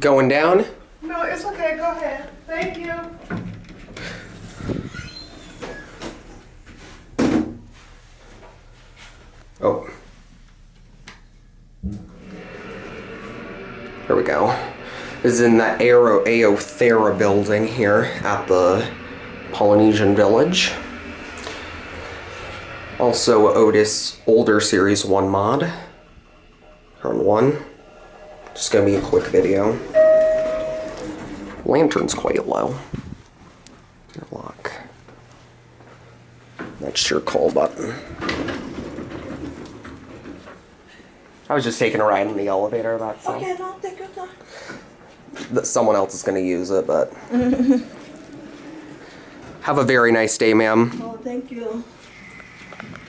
Going down? No, it's okay. Go ahead. Thank you. Oh. Here we go. This is in the Aothera building here at the Polynesian Village. Also Otis older Series 1 mod. Turn 1. Just gonna be a quick video. Lantern's quite low. Your lock. That's your call button. I was just taking a ride in the elevator, that's all. Okay, don't take your time. Someone else is gonna use it, but... Have a very nice day, ma'am. Oh, thank you.